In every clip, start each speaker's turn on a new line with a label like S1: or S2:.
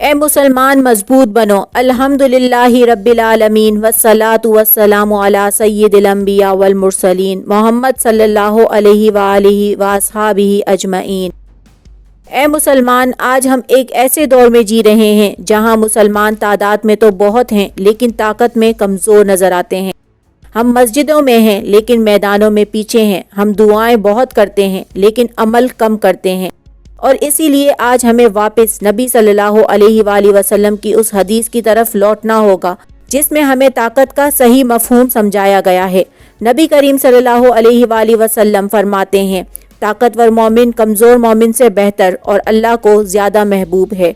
S1: اے مسلمان مضبوط بنو۔ الحمدللہ رب العالمین والصلاة والسلام علی سید الانبیاء والمرسلین محمد صلی اللہ علیہ وآلہ واصحابہ اجمعین۔ اے مسلمان، آج ہم ایک ایسے دور میں جی رہے ہیں جہاں مسلمان تعداد میں تو بہت ہیں لیکن طاقت میں کمزور نظر آتے ہیں۔ ہم مسجدوں میں ہیں لیکن میدانوں میں پیچھے ہیں۔ ہم دعائیں بہت کرتے ہیں لیکن عمل کم کرتے ہیں، اور اسی لیے آج ہمیں واپس نبی صلی اللہ علیہ وآلہ وسلم کی اس حدیث کی طرف لوٹنا ہوگا جس میں ہمیں طاقت کا صحیح مفہوم سمجھایا گیا ہے۔ نبی کریم صلی اللہ علیہ وآلہ وسلم فرماتے ہیں، طاقتور مومن کمزور مومن سے بہتر اور اللہ کو زیادہ محبوب ہے۔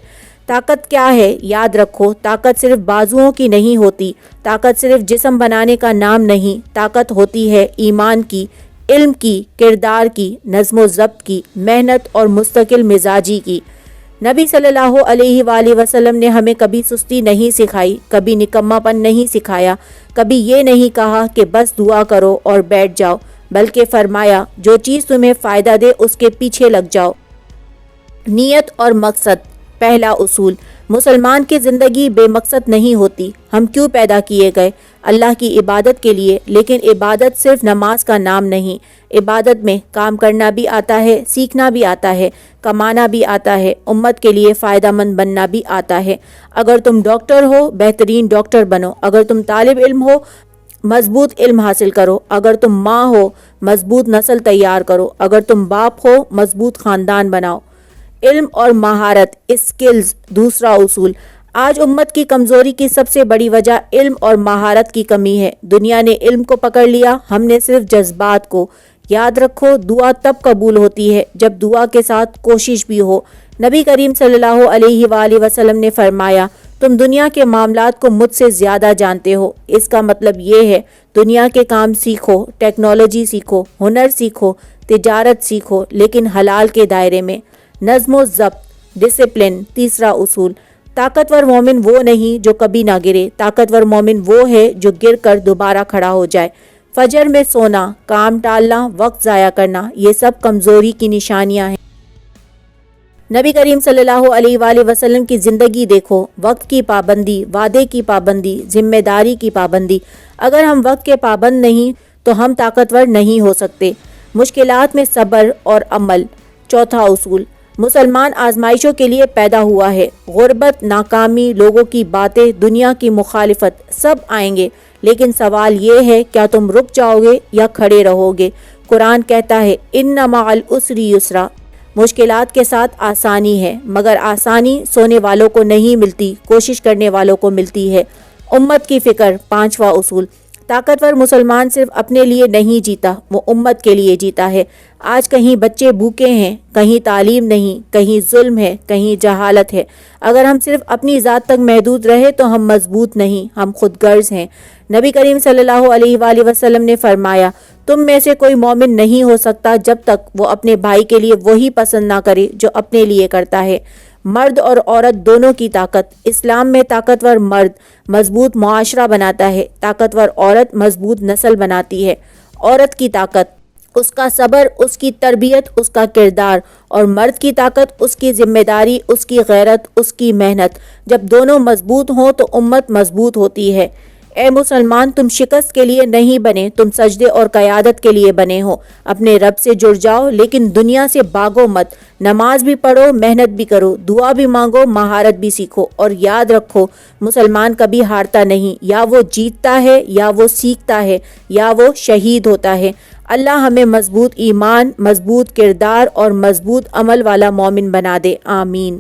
S1: طاقت کیا ہے؟ یاد رکھو، طاقت صرف بازوؤں کی نہیں ہوتی، طاقت صرف جسم بنانے کا نام نہیں، طاقت ہوتی ہے ایمان کی، علم کی، کردار کی، نظم و ضبط کی، محنت اور مستقل مزاجی کی۔ نبی صلی اللہ علیہ وآلہ وسلم نے ہمیں کبھی سستی نہیں سکھائی، کبھی نکما پن نہیں سکھایا، کبھی یہ نہیں کہا کہ بس دعا کرو اور بیٹھ جاؤ، بلکہ فرمایا جو چیز تمہیں فائدہ دے اس کے پیچھے لگ جاؤ۔ نیت اور مقصد۔ پہلا اصول، مسلمان کی زندگی بے مقصد نہیں ہوتی۔ ہم کیوں پیدا کیے گئے؟ اللہ کی عبادت کے لیے، لیکن عبادت صرف نماز کا نام نہیں۔ عبادت میں کام کرنا بھی آتا ہے، سیکھنا بھی آتا ہے، کمانا بھی آتا ہے، امت کے لیے فائدہ مند بننا بھی آتا ہے۔ اگر تم ڈاکٹر ہو، بہترین ڈاکٹر بنو۔ اگر تم طالب علم ہو، مضبوط علم حاصل کرو۔ اگر تم ماں ہو، مضبوط نسل تیار کرو۔ اگر تم باپ ہو، مضبوط خاندان بناؤ۔ علم اور مہارت، اسکلز۔ دوسرا اصول، آج امت کی کمزوری کی سب سے بڑی وجہ علم اور مہارت کی کمی ہے۔ دنیا نے علم کو پکڑ لیا، ہم نے صرف جذبات کو۔ یاد رکھو، دعا تب قبول ہوتی ہے جب دعا کے ساتھ کوشش بھی ہو۔ نبی کریم صلی اللہ علیہ وآلہ وسلم نے فرمایا، تم دنیا کے معاملات کو مجھ سے زیادہ جانتے ہو۔ اس کا مطلب یہ ہے دنیا کے کام سیکھو، ٹیکنالوجی سیکھو، ہنر سیکھو، تجارت سیکھو، لیکن حلال کے دائرے میں۔ نظم و ضبط، ڈسپلن۔ تیسرا اصول، طاقتور مومن وہ نہیں جو کبھی نہ گرے، طاقتور مومن وہ ہے جو گر کر دوبارہ کھڑا ہو جائے۔ فجر میں سونا، کام ٹالنا، وقت ضائع کرنا، یہ سب کمزوری کی نشانیاں ہیں۔ نبی کریم صلی اللہ علیہ وآلہ وسلم کی زندگی دیکھو، وقت کی پابندی، وعدے کی پابندی، ذمہ داری کی پابندی۔ اگر ہم وقت کے پابند نہیں تو ہم طاقتور نہیں ہو سکتے۔ مشکلات میں صبر اور عمل۔ چوتھا اصول، مسلمان آزمائشوں کے لیے پیدا ہوا ہے۔ غربت، ناکامی، لوگوں کی باتیں، دنیا کی مخالفت، سب آئیں گے، لیکن سوال یہ ہے کیا تم رک جاؤ گے یا کھڑے رہو گے؟ قرآن کہتا ہے ان مع العسر یسرا، مشکلات کے ساتھ آسانی ہے، مگر آسانی سونے والوں کو نہیں ملتی، کوشش کرنے والوں کو ملتی ہے۔ امت کی فکر۔ پانچواں اصول، طاقتور مسلمان صرف اپنے لیے نہیں جیتا، وہ امت کے لیے جیتا ہے۔ آج کہیں بچے بھوکے ہیں، کہیں تعلیم نہیں، کہیں ظلم ہے، کہیں جہالت ہے۔ اگر ہم صرف اپنی ذات تک محدود رہے تو ہم مضبوط نہیں، ہم خود غرض ہیں۔ نبی کریم صلی اللہ علیہ وآلہ وسلم نے فرمایا، تم میں سے کوئی مومن نہیں ہو سکتا جب تک وہ اپنے بھائی کے لیے وہی پسند نہ کرے جو اپنے لیے کرتا ہے۔ مرد اور عورت دونوں کی طاقت۔ اسلام میں طاقتور مرد مضبوط معاشرہ بناتا ہے، طاقتور عورت مضبوط نسل بناتی ہے۔ عورت کی طاقت، اس کا صبر، اس کی تربیت، اس کا کردار، اور مرد کی طاقت، اس کی ذمہ داری، اس کی غیرت، اس کی محنت۔ جب دونوں مضبوط ہوں تو امت مضبوط ہوتی ہے۔ اے مسلمان، تم شکست کے لیے نہیں بنے، تم سجدے اور قیادت کے لیے بنے ہو۔ اپنے رب سے جڑ جاؤ، لیکن دنیا سے بھاگو مت۔ نماز بھی پڑھو، محنت بھی کرو، دعا بھی مانگو، مہارت بھی سیکھو، اور یاد رکھو مسلمان کبھی ہارتا نہیں، یا وہ جیتتا ہے، یا وہ سیکھتا ہے، یا وہ شہید ہوتا ہے۔ اللہ ہمیں مضبوط ایمان، مضبوط کردار اور مضبوط عمل والا مومن بنا دے۔ آمین۔